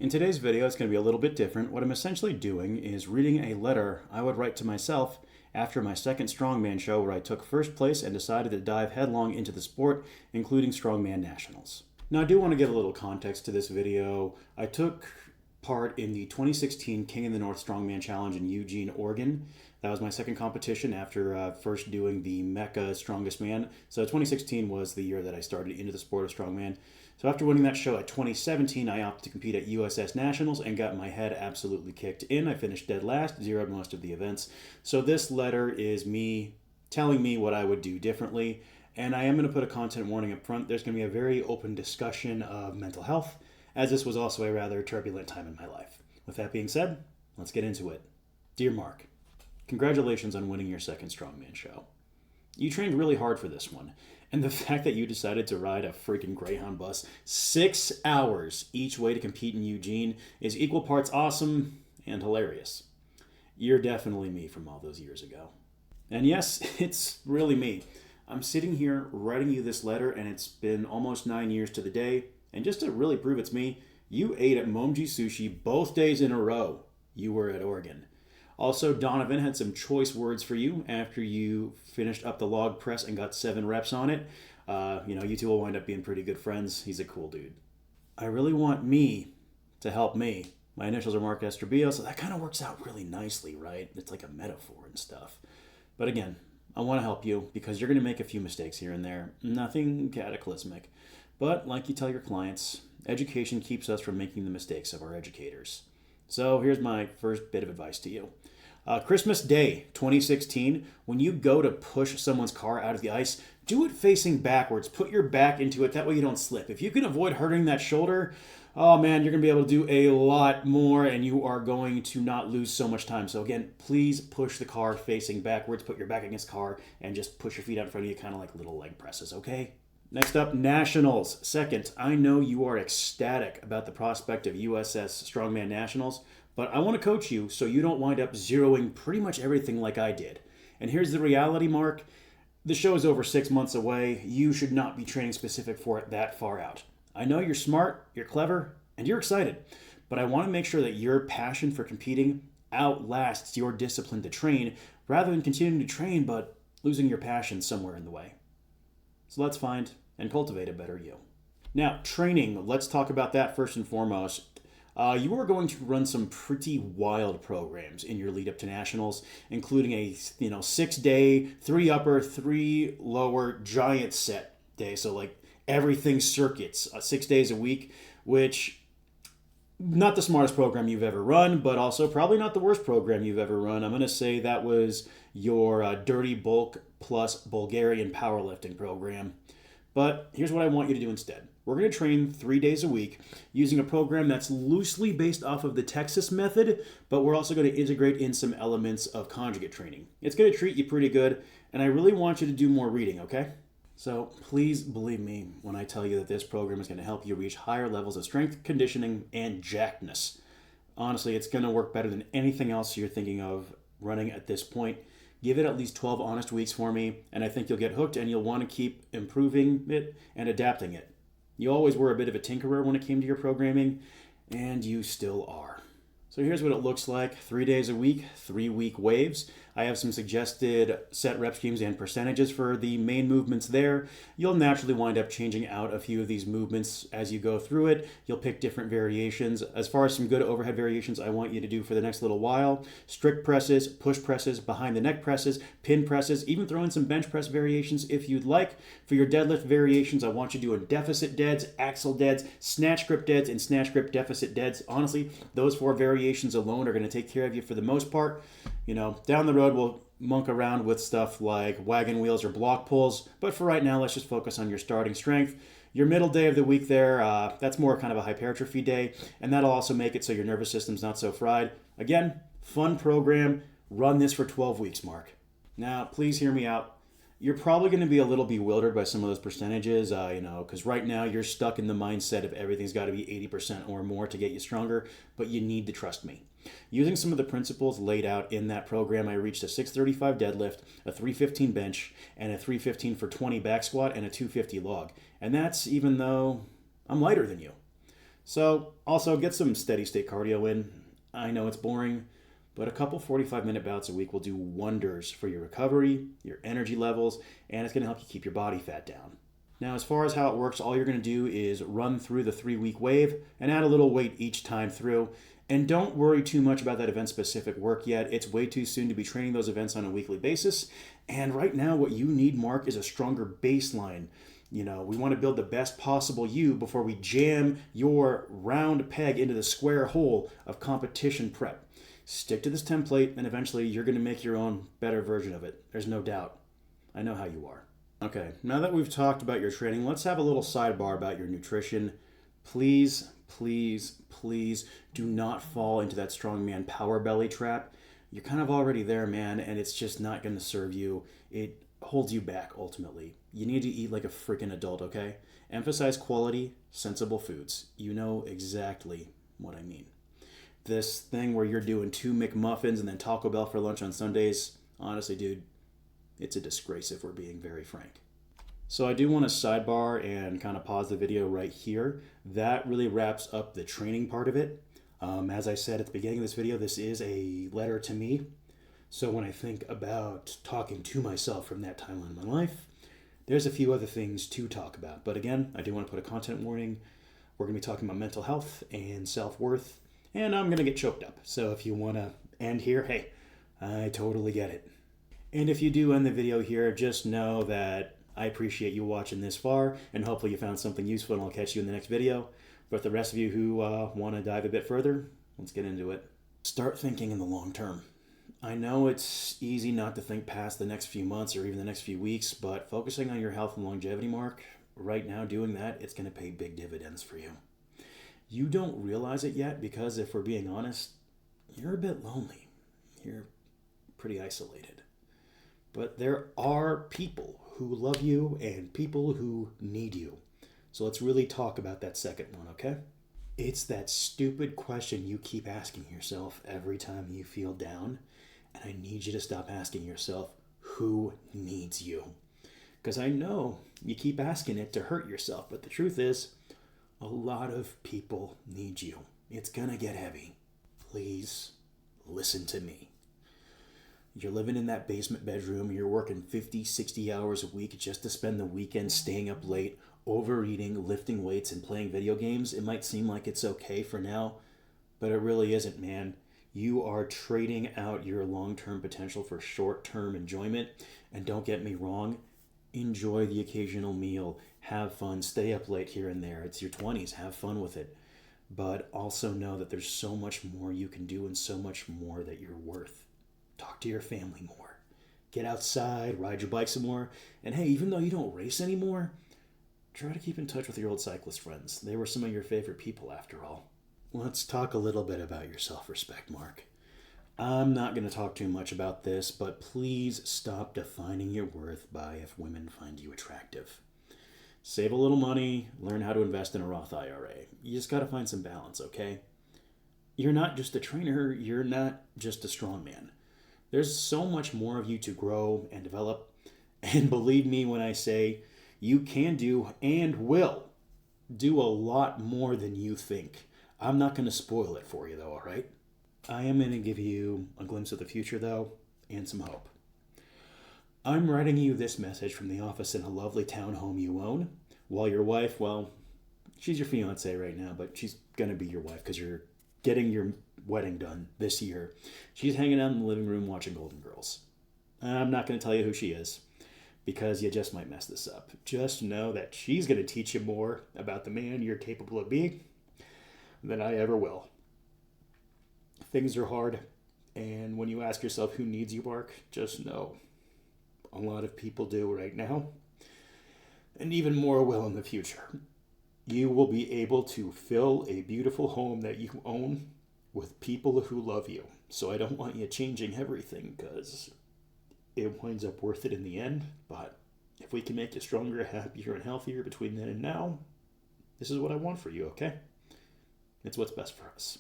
In today's video, it's going to be a little bit different. What I'm essentially doing is reading a letter I would write to myself after my second strongman show where I took first place and decided to dive headlong into the sport, including strongman nationals. Now, I do want to give a little context to this video. I took part in the 2016 King of the North Strongman Challenge in Eugene, Oregon. That was my second competition after first doing the Mecca Strongest Man. So 2016 was the year that I started into the sport of strongman. So after winning that show at 2017, I opted to compete at USS Nationals and got my head absolutely kicked in. I finished dead last, zeroed most of the events. So this letter is me telling me what I would do differently. And I am going to put a content warning up front. There's going to be a very open discussion of mental health, as this was also a rather turbulent time in my life. With that being said, let's get into it. Dear Mark, congratulations on winning your second strongman show. You trained really hard for this one, and the fact that you decided to ride a freaking Greyhound bus 6 hours each way to compete in Eugene is equal parts awesome and hilarious. You're definitely me from all those years ago. And yes, it's really me. I'm sitting here writing you this letter, and it's been almost 9 years to the day, and just to really prove it's me, you ate at Momji Sushi both days in a row you were at Oregon. Also, Donovan had some choice words for you after you finished up the log press and got 7 reps on it. You two will wind up being pretty good friends. He's a cool dude. I really want me to help me. My initials are Mark Estrabio, so that kind of works out really nicely, right? It's like a metaphor and stuff. But again, I want to help you because you're going to make a few mistakes here and there. Nothing cataclysmic. But like you tell your clients, education keeps us from making the mistakes of our educators. So here's my first bit of advice to you. Christmas Day 2016, when you go to push someone's car out of the ice, do it facing backwards. Put your back into it. That way you don't slip. If you can avoid hurting that shoulder, oh man, you're going to be able to do a lot more and you are going to not lose so much time. So again, please push the car facing backwards. Put your back against the car and just push your feet out in front of you, kind of like little leg presses, okay? Next up, Nationals. Second, I know you are ecstatic about the prospect of USS Strongman Nationals, but I want to coach you so you don't wind up zeroing pretty much everything like I did. And here's the reality, Mark. The show is over 6 months away. You should not be training specific for it that far out. I know you're smart, you're clever, and you're excited, but I want to make sure that your passion for competing outlasts your discipline to train rather than continuing to train but losing your passion somewhere in the way. So let's find and cultivate a better you. Now, training, let's talk about that first and foremost. You are going to run some pretty wild programs in your lead up to nationals, including a 6-day, 3 upper, 3 lower giant set day. So like everything circuits, 6 days a week, which not the smartest program you've ever run, but also probably not the worst program you've ever run. I'm going to say that was your Dirty Bulk plus Bulgarian powerlifting program. But here's what I want you to do instead. We're going to train 3 days a week using a program that's loosely based off of the Texas method, but we're also going to integrate in some elements of conjugate training. It's going to treat you pretty good, and I really want you to do more reading, okay? So please believe me when I tell you that this program is going to help you reach higher levels of strength, conditioning, and jackedness. Honestly, it's going to work better than anything else you're thinking of running at this point. Give it at least 12 honest weeks for me, and I think you'll get hooked and you'll want to keep improving it and adapting it. You always were a bit of a tinkerer when it came to your programming, and you still are. So here's what it looks like. 3 days a week, 3-week waves. I have some suggested set rep schemes and percentages for the main movements there. You'll naturally wind up changing out a few of these movements as you go through it. You'll pick different variations. As far as some good overhead variations I want you to do for the next little while, strict presses, push presses, behind the neck presses, pin presses, even throw in some bench press variations if you'd like. For your deadlift variations, I want you doing deficit deads, axle deads, snatch grip deads, and snatch grip deficit deads. Honestly, those 4 variations alone are going to take care of you for the most part. Down the road, we'll monk around with stuff like wagon wheels or block pulls. But for right now, let's just focus on your starting strength. Your middle day of the week there, that's more kind of a hypertrophy day. And that'll also make it so your nervous system's not so fried. Again, fun program. Run this for 12 weeks, Mark. Now, please hear me out. You're probably going to be a little bewildered by some of those percentages, because right now you're stuck in the mindset of everything's got to be 80% or more to get you stronger, but you need to trust me. Using some of the principles laid out in that program, I reached a 635 deadlift, a 315 bench, and a 315 for 20 back squat, and a 250 log. And that's even though I'm lighter than you. So, also get some steady state cardio in. I know it's boring, but a couple 45-minute bouts a week will do wonders for your recovery, your energy levels, and it's going to help you keep your body fat down. Now, as far as how it works, all you're going to do is run through the 3-week wave and add a little weight each time through. And don't worry too much about that event specific work yet. It's way too soon to be training those events on a weekly basis. And right now, what you need, Mark, is a stronger baseline. We want to build the best possible you before we jam your round peg into the square hole of competition prep. Stick to this template, and eventually you're going to make your own better version of it. There's no doubt. I know how you are. Okay, now that we've talked about your training, let's have a little sidebar about your nutrition. Please, please, please do not fall into that strongman power belly trap. You're kind of already there, man, and it's just not going to serve you. It holds you back, ultimately. You need to eat like a freaking adult, okay? Emphasize quality, sensible foods. You know exactly what I mean. This thing where you're doing 2 McMuffins and then Taco Bell for lunch on Sundays, honestly, dude, it's a disgrace if we're being very frank. So I do want to sidebar and kind of pause the video right here. That really wraps up the training part of it. As I said at the beginning of this video, this is a letter to me. So when I think about talking to myself from that timeline in my life, there's a few other things to talk about. But again, I do want to put a content warning. We're going to be talking about mental health and self-worth, and I'm going to get choked up. So if you want to end here, hey, I totally get it. And if you do end the video here, just know that I appreciate you watching this far, and hopefully you found something useful, and I'll catch you in the next video. But the rest of you who want to dive a bit further, let's get into it. Start thinking in the long term. I know it's easy not to think past the next few months or even the next few weeks, but focusing on your health and longevity, Mark, right now doing that, it's going to pay big dividends for you. You don't realize it yet because if we're being honest, you're a bit lonely. You're pretty isolated. But there are people who love you and people who need you. So let's really talk about that second one, okay? It's that stupid question you keep asking yourself every time you feel down. And I need you to stop asking yourself, who needs you? Because I know you keep asking it to hurt yourself, but the truth is, a lot of people need you. It's gonna get heavy. Please listen to me. You're living in that basement bedroom, you're working 50, 60 hours a week just to spend the weekend staying up late, overeating, lifting weights, and playing video games. It might seem like it's okay for now, but it really isn't, man. You are trading out your long-term potential for short-term enjoyment. And don't get me wrong, enjoy the occasional meal, have fun, stay up late here and there. It's your 20s, have fun with it. But also know that there's so much more you can do and so much more that you're worth. Talk to your family more. Get outside, ride your bike some more. And hey, even though you don't race anymore, try to keep in touch with your old cyclist friends. They were some of your favorite people after all. Let's talk a little bit about your self-respect, Mark. I'm not going to talk too much about this, but please stop defining your worth by if women find you attractive. Save a little money, learn how to invest in a Roth IRA. You just got to find some balance, okay? You're not just a trainer, you're not just a strongman. There's so much more of you to grow and develop, and believe me when I say you can do and will do a lot more than you think. I'm not going to spoil it for you, though, all right? I am going to give you a glimpse of the future, though, and some hope. I'm writing you this message from the office in a lovely townhome you own, while your wife, well, she's your fiancée right now, but she's going to be your wife because you're getting your wedding done this year. She's hanging out in the living room watching Golden Girls. I'm not going to tell you who she is because you just might mess this up. Just know that she's going to teach you more about the man you're capable of being than I ever will. Things are hard, and when you ask yourself who needs you, Mark, just know a lot of people do right now, and even more will in the future. You will be able to fill a beautiful home that you own with people who love you. So I don't want you changing everything because it winds up worth it in the end. But if we can make you stronger, happier, and healthier between then and now, this is what I want for you, okay? It's what's best for us.